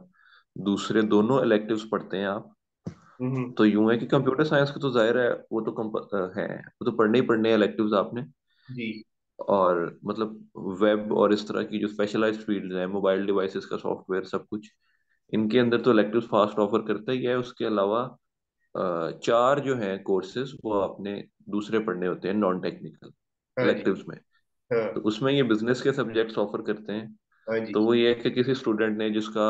दूसरे दोनों इलेक्टिव्स पढ़ते हैं आप। हम्म। तो यूं है कि कंप्यूटर साइंस को तो जाहिर है वो तो है, वो तो पढ़ने ही पढ़ने हैं इलेक्टिव्स आपने। जी। और मतलब वेब और इस तरह की जो स्पेशलाइज्ड फील्ड्स हैं, मोबाइल डिवाइसेस का सॉफ्टवेयर सब कुछ, इनके अंदर तो इलेक्टिव्स फास्ट ऑफर करता ही है। उसके अलावा चार जो हैं कोर्सेज वो आपने दूसरे पढ़ने होते हैं नॉन टेक्निकल हाँ जी। इलेक्टिव्स में। तो हाँ। उसमें ये बिजनेस के सब्जेक्ट्स ऑफर करते हैं। हाँ तो जी। वो ये है कि किसी स्टूडेंट ने जिसका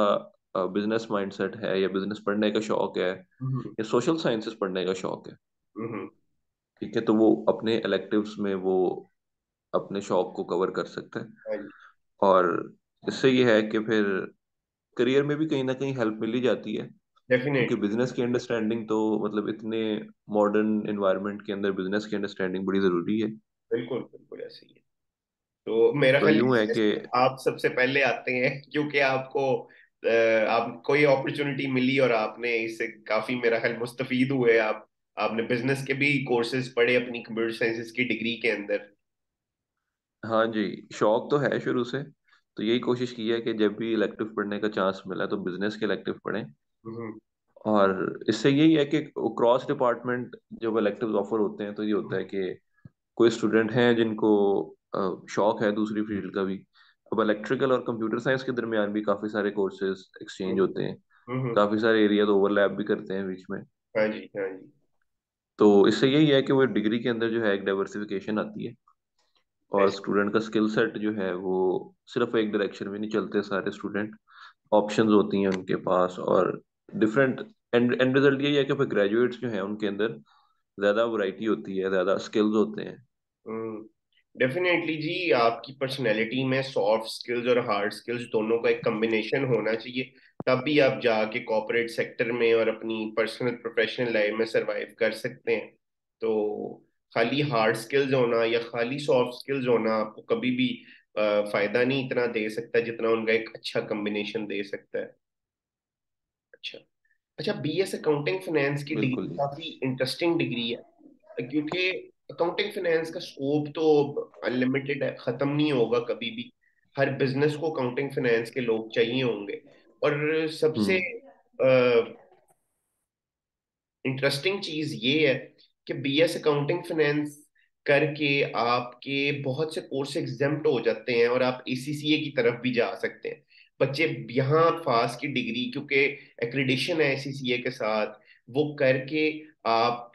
बिजनेस माइंडसेट है या बिजनेस पढ़ने का शौक है हम्म। या सोशल साइंसेस पढ़ने का शौक है, हम्म। ठीक है, तो वो अपने इलेक्टिव्स में वो अपने शौक को कवर कर सकता है। हाँ जी। और इससे ये है कि फिर करियर में भी कहीं ना कहीं हेल्प मिल ही जाती है, क्योंकि डेफिनेटली। बिजनेस की अंडरस्टैंडिंग तो मतलब इतने मॉडर्न एनवायरनमेंट के अंदर बिजनेस की अंडरस्टैंडिंग बड़ी जरूरी है। बिल्कुल बिल्कुल ऐसे ही है। तो मेरा तो ख्याल यूं है business कि में आप सबसे पहले आते हैं, क्योंकि आपको आप कोई अपॉर्चुनिटी मिली और आपने इससे काफी, मेरा ख्याल, मुस्तफीद हुए आप। आपने बिजनेस के भी कोर्सेज पढ़े अपनी कंप्यूटर साइंसेज की डिग्री के अंदर। हाँ जी, शौक तो है शुरू से। तो यही कोशिश की है कि जब भी इलेक्टिव पढ़ने का चांस मिला तो बिजनेस के इलेक्टिव पढ़ें। हम्म। और इससे यही है कि क्रॉस डिपार्टमेंट जब इलेक्टिव ऑफर होते हैं तो ये होता है कि कोई स्टूडेंट हैं जिनको शौक है दूसरी फील्ड का भी। अब इलेक्ट्रिकल और कंप्यूटर साइंस के दरमियान भी काफी सारे कोर्सेज एक्सचेंज हम्म। होते हैं, हम्म। काफी सारे एरियाज ओवरलैप भी करते हैं बीच में। हाँ जी। हाँ जी। तो इससे यही है कि वो डिग्री के अंदर जो है एक डाइवर्सिफिकेशन आती है, और ऐसे। स्टूडेंट का स्किल सेट जो है वो सिर्फ एक डायरेक्शन में नहीं चलते सारे स्टूडेंट, ऑप्शंस होती हैं उनके पास। और डिफरेंट एंड एंड रिजल्ट यही है कि फिर ग्रेजुएट्स जो हैं उनके अंदर ज्यादा वैरायटी होती है, ज्यादा स्किल्स होते हैं। हम्म। डेफिनेटली जी, आपकी पर्सनैलिटी में सॉफ्ट स्किल्स और हार्ड स्किल्स दोनों का एक कॉम्बिनेशन होना चाहिए, तब भी आप जाके कॉर्पोरेट सेक्टर में और अपनी पर्सनल प्रोफेशनल लाइफ में सरवाइव कर सकते हैं। तो खाली हार्ड स्किल्स होना या खाली सॉफ्ट स्किल्स होना आपको कभी भी फायदा नहीं इतना दे सकता जितना उनका एक अच्छा कॉम्बिनेशन दे सकता है। अच्छा। अच्छा, बीएस अकाउंटिंग फाइनेंस की डिग्री बिल्कुल जी। काफी इंटरेस्टिंग डिग्री है, क्योंकि अकाउंटिंग फाइनेंस का स्कोप तो अनलिमिटेड है, खत्म नहीं होगा कभी भी। हर बिजनेस को अकाउंटिंग फाइनेंस के लोग चाहिए होंगे। और सबसे हम्म। इंटरेस्टिंग चीज ये है कि बीएस अकाउंटिंग फाइनेंस करके आपके बहुत से कोर्स एग्जेम्प्ट हो जाते हैं और आप एसीसीए की तरफ भी जा सकते हैं। बच्चे यहाँ फास्ट की डिग्री, क्योंकि एक्रेडिशन है एसीसीए के साथ, वो करके आप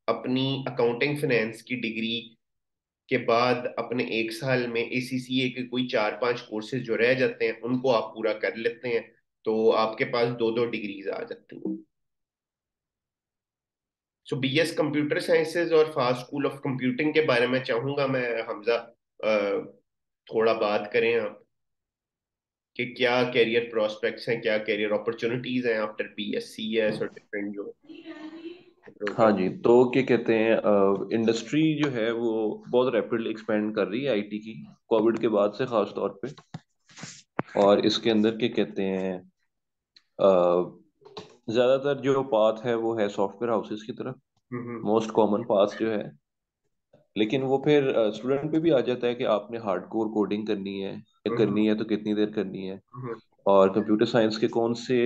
अपनी अकाउंटिंग फाइनेंस की डिग्री के बाद अपने 1 साल में एसीसीए के कोई 4-5 कोर्सेज जो रह जाते हैं उनको आप पूरा कर लेते हैं, तो आपके पास दो दो डिग्रीज आ जाती हैं। सो बीएस कंप्यूटर साइंसेज और फास्ट स्कूल ऑफ कंप्यूटिंग के बारे में चाहूंगा मैं, हमजा, थोड़ा बात करें आप कि क्या कैरियर प्रोस्पेक्ट्स हैं, क्या कैरियर अपॉर्चुनिटीज हैं आफ्टर बीएससीएस और डिफरेंट जो हाँ प्रोग्राम। जी, तो क्या कहते हैं, इंडस्ट्री जो है वो बहुत रैपिडली एक्सपेंड कर रही है आईटी की, कोविड के बाद से खास तौर पे। और इसके अंदर क्या कहते हैं, ज्यादातर जो पाथ है वो है सॉफ्टवेयर हाउसेस की तरफ, हम्म। मोस्ट कॉमन पाथ जो है। लेकिन वो फिर स्टूडेंट पे भी आ जाता है कि आपने हार्डकोर कोडिंग करनी है या हम्म। करनी है तो कितनी देर करनी है, हम्म। और कंप्यूटर साइंस के कौन से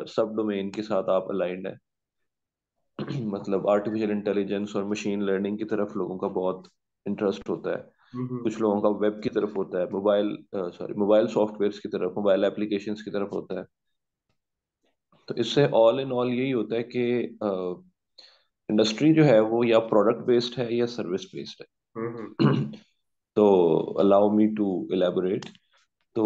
सब डोमेन के साथ आप अलाइंड है। मतलब आर्टिफिशियल इंटेलिजेंस और मशीन लर्निंग की तरफ लोगों का बहुत इंटरेस्ट होता है, हम्म। कुछ लोगों का वेब की तरफ होता है, मोबाइल सॉफ्टवेयर्स की तरफ, मोबाइल एप्लीकेशंस की तरफ होता है। तो इससे ऑल इन ऑल यही होता है कि इंडस्ट्री जो है वो या प्रोडक्ट बेस्ड है या सर्विस बेस्ड हम्म। है। तो अलाउ मी टू इलेबोरेट। तो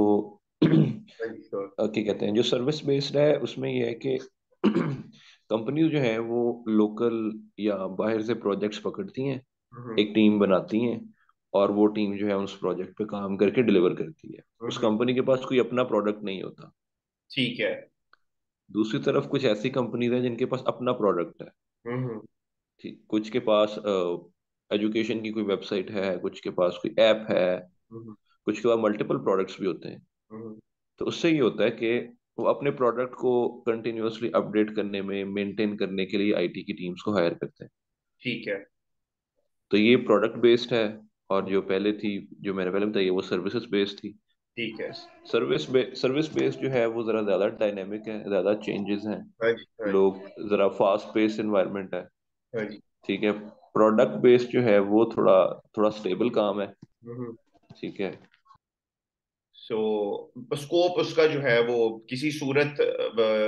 हाँ जी श्योर। क्या कहते हैं, जो सर्विस बेस्ड है उसमें ये है कि कंपनी जो है वो लोकल या बाहर से प्रोजेक्ट्स पकड़ती हैं, हम्म एक टीम बनाती हैं, और वो टीम जो है उस प्रोजेक्ट पे काम करके डिलीवर करती है। उस हम्म। कंपनी के पास कोई अपना प्रोडक्ट नहीं होता। ठीक है। दूसरी तरफ कुछ ऐसी कंपनीज हैं जिनके पास अपना प्रोडक्ट है। हम्म ठीक, कुछ के पास एजुकेशन की कोई वेबसाइट है, कुछ के पास कोई ऐप है, हम्म। कुछ के पास मल्टीपल प्रोडक्ट्स भी होते हैं। हम्म। तो उससे ये होता है कि वो अपने प्रोडक्ट को कंटिन्यूअसली अपडेट करने में, मेंटेन करने के लिए आईटी की टीम्स को हायर करते हैं। ठीक है। तो ये प्रोडक्ट बेस्ड है। और जो पहले थी, जो मैंने पहले बताई, वो सर्विसेज बेस्ड थी। ठीक है। सर्विस बेस्ड जो है वो जरा ज्यादा डायनेमिक है, ज्यादा चेंजेस हैं। हाँ जी हाँ जी। लोग, जरा फास्ट पेस एनवायरनमेंट है। हाँ जी। ठीक है। प्रोडक्ट बेस्ड जो है वो थोड़ा थोड़ा स्टेबल काम है। हम्म। ठीक है। सो स्कोप उसका जो है वो किसी सूरत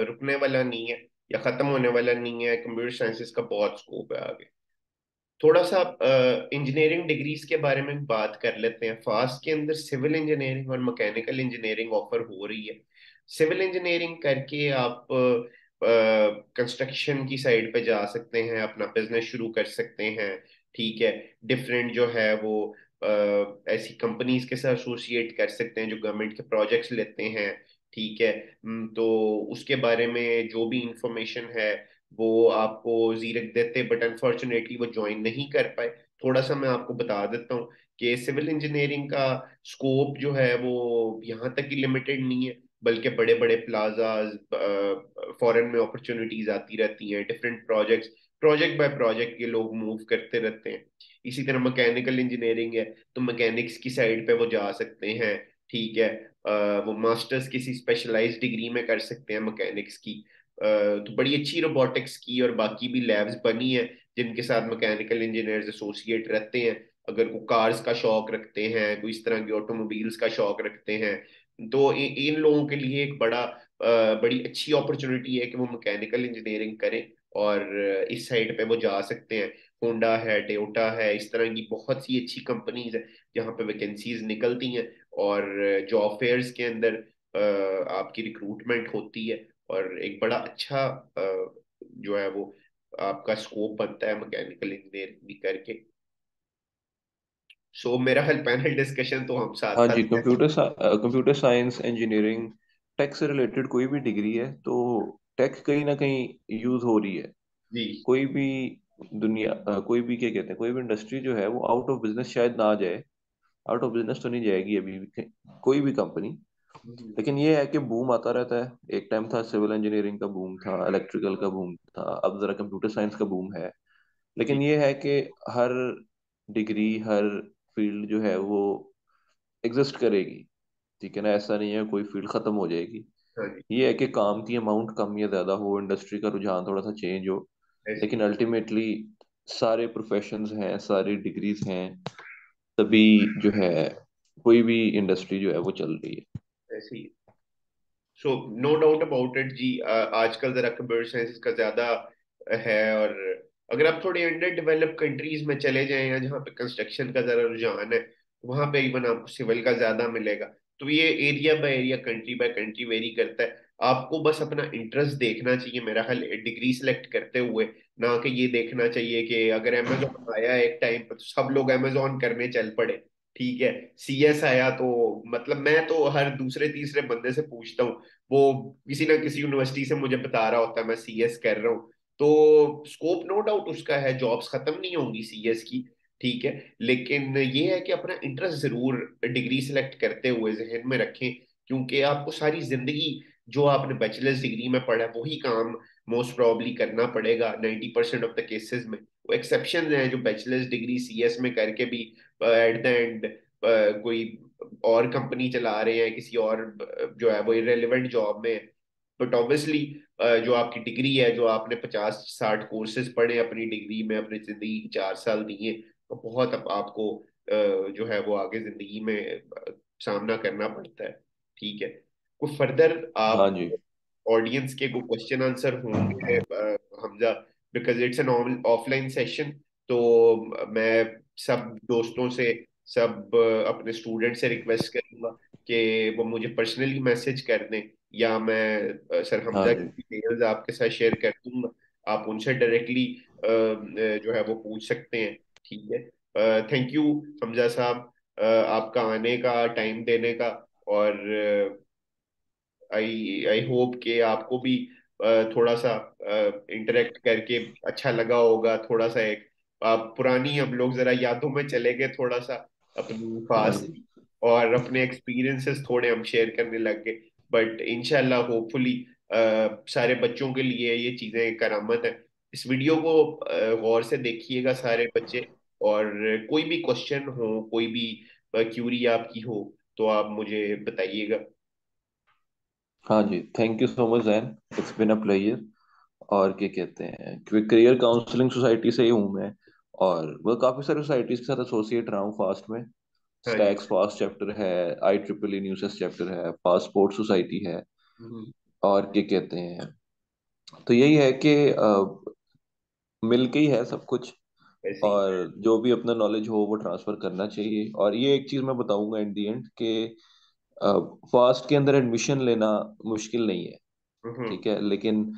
रुकने वाला नहीं है या खत्म होने वाला नहीं है। कंप्यूटर साइंसेस का बहुत स्कोप है आगे। थोड़ा सा इंजीनियरिंग डिग्रीज के बारे में बात कर लेते हैं। फास्ट के अंदर सिविल इंजीनियरिंग और मैकेनिकल इंजीनियरिंग ऑफर हो रही है। सिविल इंजीनियरिंग करके आप कंस्ट्रक्शन की साइड पे जा सकते हैं, अपना बिजनेस शुरू कर सकते हैं। ठीक है। डिफरेंट जो है वो ऐसी कंपनीज के साथ एसोसिएट कर सकते हैं जो गवर्नमेंट के प्रोजेक्ट्स लेते हैं। ठीक है। तो उसके बारे में जो भी इंफॉर्मेशन है वो आपको जीरक देते, बट अनफॉर्चुनेटली वो ज्वाइन नहीं कर पाए। थोड़ा सा मैं आपको बता देता हूँ कि सिविल इंजीनियरिंग का स्कोप जो है वो यहाँ तक ही लिमिटेड नहीं है, बल्कि बड़े बड़े प्लाजाज, फॉरेन में अपॉर्चुनिटीज आती रहती हैं, different projects, project by project ये लोग मूव करते रहते हैं। इसी तरह मैकेनिकल इंजीनियरिंग है तो मैकेनिक्स की साइड पे वो जा सकते हैं। ठीक है। वो मास्टर्स किसी स्पेशलाइज्ड डिग्री में कर सकते हैं मैकेनिक्स की। तो बड़ी अच्छी रोबोटिक्स की और बाकी भी लैब्स बनी है जिनके साथ मैकेनिकल इंजीनियर्स एसोसिएट रहते हैं। अगर वो कार्स का शौक रखते हैं, कोई इस तरह की ऑटोमोबाइल्स का शौक रखते हैं, तो इन लोगों के लिए एक बड़ी अच्छी अपॉर्चुनिटी है कि वो मैकेनिकल इंजीनियरिंग करें और इस साइड पे वो जा सकते हैं। होंडा है, टोयोटा है, इस तरह की बहुत सी अच्छी कंपनीज है जहाँ पे वैकेंसीज निकलती हैं और जॉब फेयर्स के अंदर आपकी रिक्रूटमेंट होती है और एक बड़ा अच्छा जो है वो आपका स्कोप बनता है मैकेनिकल इंजीनियरिंग भी करके। सो मेरा ख्याल पैनल डिस्कशन तो हम साथ हाँ साथ जी, कर सकते कंप्यूटर साइंस, इंजीनियरिंग, टेक से रिलेटेड कोई भी डिग्री है तो टेक कहीं ना कहीं यूज हो रही है। हैं। जी। कोई भी कोई भी, क्या कहते हैं, कोई भी इंडस्ट्री जो है वो आउट ऑफ बिजनेस शायद ना जाए। आउट ऑफ बिजनेस तो नहीं जाएगी अभी भी कोई भी कंपनी। हम्म। लेकिन ये है कि बूम आता रहता है। एक टाइम था सिविल इंजीनियरिंग का बूम था, इलेक्ट्रिकल का बूम था, अब जरा कंप्यूटर साइंस का बूम है। जी। लेकिन ये है कि हर डिग्री, हर फील्ड जो है वो एग्जिस्ट करेगी। ठीक है ना, ऐसा नहीं है कोई फील्ड खत्म हो जाएगी। हाँ जी। ये है कि काम की अमाउंट कम या ज्यादा हो, इंडस्ट्री का रुझान थोड़ा सा चेंज हो, ऐसी लेकिन अल्टीमेटली सारे प्रोफेशंस हैं, सारी डिग्रीज हैं, तभी जो है कोई भी इंडस्ट्री जो है वो चल रही है। ऐसी। So no doubt about it जी। आजकल जरा कंप्यूटर साइंस का ज्यादा है। और अगर आप थोड़ी अंडर डेवलप कंट्रीज में चले जाएं या जहाँ पे कंस्ट्रक्शन का जरा रुझान है, वहां पे इवन आपको सिविल का ज्यादा मिलेगा। तो ये area by area, country by country very करता है। आपको बस अपना इंटरेस्ट देखना चाहिए मेरा ख्याल डिग्री सेलेक्ट करते हुए। ना कि ये देखना चाहिए कि अगर अमेजोन आया एक टाइम पर तो सब लोग अमेजोन करने चल पड़े। ठीक है। सीएस आया तो मतलब मैं तो हर दूसरे तीसरे बंदे से पूछता हूँ, वो किसी ना किसी यूनिवर्सिटी से मुझे बता रहा होता है मैं सीएस कर रहा हूँ। तो स्कोप नो डाउट उसका है, जॉब्स खत्म नहीं होंगी सीएस की। ठीक है। लेकिन ये है कि अपना इंटरेस्ट जरूर डिग्री सेलेक्ट करते हुए जहन में रखें, क्योंकि आपको सारी जिंदगी जो आपने बैचलर्स डिग्री में पढ़ा है वही काम मोस्ट प्रोबेबली करना पड़ेगा 90% ऑफ द केसेस में। वो एक्सेप्शन हैं जो बैचलर्स डिग्री सीएस में करके भी एट द एंड कोई और कंपनी चला रहे हैं, किसी और जो है वो इरेलीवेंट जॉब में। बट ऑब्वियसली जो आपकी डिग्री है, जो आपने 50-60 कोर्सेज पढ़े अपनी डिग्री में, अपनी जिंदगी के 4 साल दिए, तो बहुत अब आपको जो है वो आगे जिंदगी में सामना करना पड़ता है। ठीक है। कोई फर्दर हाँ आप जी। ऑडियंस के कोई क्वेश्चन आंसर होंगे Hamza, because it's an offline session. तो मैं सब दोस्तों से, सब अपने स्टूडेंट से रिक्वेस्ट करूंगा कि वो मुझे पर्सनली मैसेज कर दें, या मैं सर हाँ हमजा जी। की डिटेल्स आपके साथ शेयर कर दूंगा। आप उनसे डायरेक्टली जो है वो पूछ सकते हैं। ठीक है, थैंक यू हमजा साहब, आपका आने का, टाइम देने का। और आई आई होप कि आपको भी थोड़ा सा इंटरेक्ट करके अच्छा लगा होगा। थोड़ा सा एक पुरानी हम लोग जरा यादों में चले गए थोड़ा सा, अपनी हाँ पास्ट जी। की, और अपने एक्सपीरियंसेस थोड़े हम शेयर करने लग गए। बट इंशाल्लाह होपफुली सारे बच्चों के लिए ये चीजें करामत है। इस वीडियो को गौर से देखिएगा सारे बच्चे। और कोई भी क्वेश्चन हो, कोई भी क्यूरी आपकी हो, तो आप मुझे बताइएगा। हाँ जी, thank you so much Jain, it's been a pleasure. और क्या कहते हैं, करियर काउंसलिंग सोसाइटी से ही हूँ मैं, और वो काफी सारी सोसाइटीज के साथ एसोसिएट रहा हूँ फास्ट में। हाँ जी। स्टैक्स फास्ट चैप्टर है, I triple E nuances chapter है, फास्ट स्पोर्ट सोसाइटी है, हम्म। और क्या कहते हैं। तो यही है कि मिल के ही है सब कुछ, ऐसे ही। और जो भी अपना नॉलेज हो वो ट्रांसफर करना चाहिए। और ये एक चीज मैं बताऊंगा एट द एंड कि फास्ट के अंदर एडमिशन लेना मुश्किल नहीं है, हम्म। ठीक है, लेकिन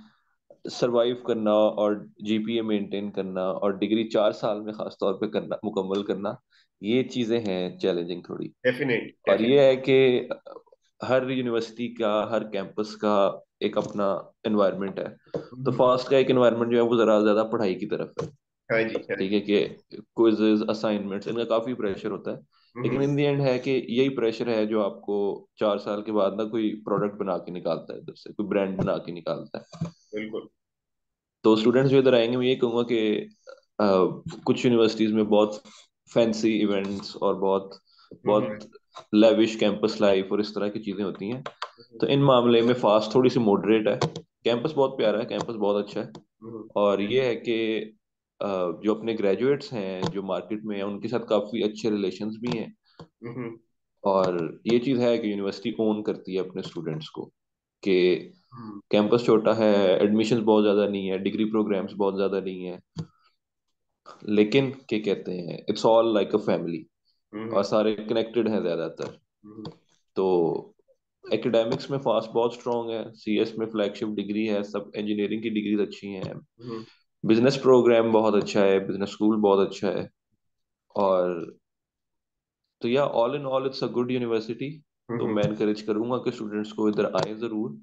सरवाइव करना और जीपीए मेंटेन करना और डिग्री 4 साल में खास तौर पे करना, मुकम्मल करना, ये चीजें हैं चैलेंजिंग थोड़ी। डेफिनेट और डेफिनेट। ये है कि हर यूनिवर्सिटी का, हर कैंपस का एक अपना एनवायरनमेंट है। तो फास्ट का एक एनवायरनमेंट जो है वो जरा ज्यादा पढ़ाई की तरफ है, हाँ जी, हाँ ठीक जी। है, कि क्विजेज असाइनमेंट्स इनका काफी प्रेशर होता है। लेकिन हम्म। इन द एंड है कि यही प्रेशर है जो आपको 4 साल के बाद ना कोई प्रोडक्ट बना के निकालता है, इधर से कोई ब्रांड बना के निकालता है। बिल्कुल। तो स्टूडेंट्स जो इधर आएंगे, मैं ये कहूँगा कि कुछ यूनिवर्सिटीज में बहुत फैंसी इवेंट्स और बहुत हम्म। बहुत लेविश कैंपस लाइफ और इस तरह की चीजें होती हैं। हम्म। तो इन मामले में फास्ट थोड़ी सी मॉडरेट है। कैंपस बहुत प्यारा है, कैंपस बहुत अच्छा है। हम्म। और ये है कि जो अपने ग्रेजुएट्स हैं जो मार्केट में हैं उनके साथ काफी अच्छे रिलेशंस भी हैं। हम्म। और ये चीज़ है कि यूनिवर्सिटी ओन करती है अपने स्टूडेंट्स को, कि हम्म। कैंपस छोटा है, एडमिशन्स बहुत ज़्यादा नहीं है, डिग्री प्रोग्राम्स बहुत ज़्यादा नहीं है, लेकिन क्या कहते हैं, it's all like a family, और हम्म। सारे कनेक्टेड हैं ज़्यादातर। हम्म। तो एकेडमिक्स में फास्ट बहुत स्ट्रांग है, सीएस में फ्लैगशिप डिग्री है, सब इंजीनियरिंग की डिग्रीज अच्छी हैं, हम्म। बिजनेस प्रोग्राम बहुत अच्छा है, बिजनेस स्कूल बहुत अच्छा है। और तो या all in all it's a good university. तो हम्म। मैं इनकरेज करूंगा कि स्टूडेंट्स को इधर आए जरूर,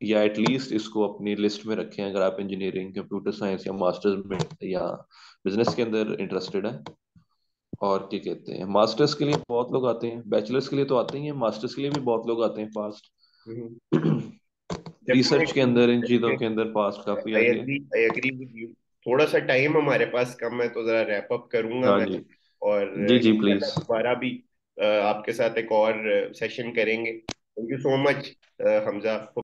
या एटलीस्ट इसको अपनी लिस्ट में रखें अगर आप इंजीनियरिंग, कंप्यूटर साइंस या मास्टर्स में या बिजनेस के अंदर इंटरेस्टेड है। और क्या कहते हैं, मास्टर्स के लिए बहुत लोग आते हैं, बैचलर्स के लिए तो आते ही हैं, मास्टर्स के लिए भी बहुत लोग आते हैं फास्ट। हम्म। रिसर्च के डेफिनेटली। अंदर, इन चीज़ों के अंदर फास्ट काफ़ी आगे है। I agree with you. थोड़ा सा टाइम हमारे पास कम है, तो जरा रैप अप करूंगा हाँ मैं। जी। और जी जी इंशाल्लाह प्लीज। दोबारा भी आपके साथ एक और सेशन करेंगे। Thank you so much Hamza.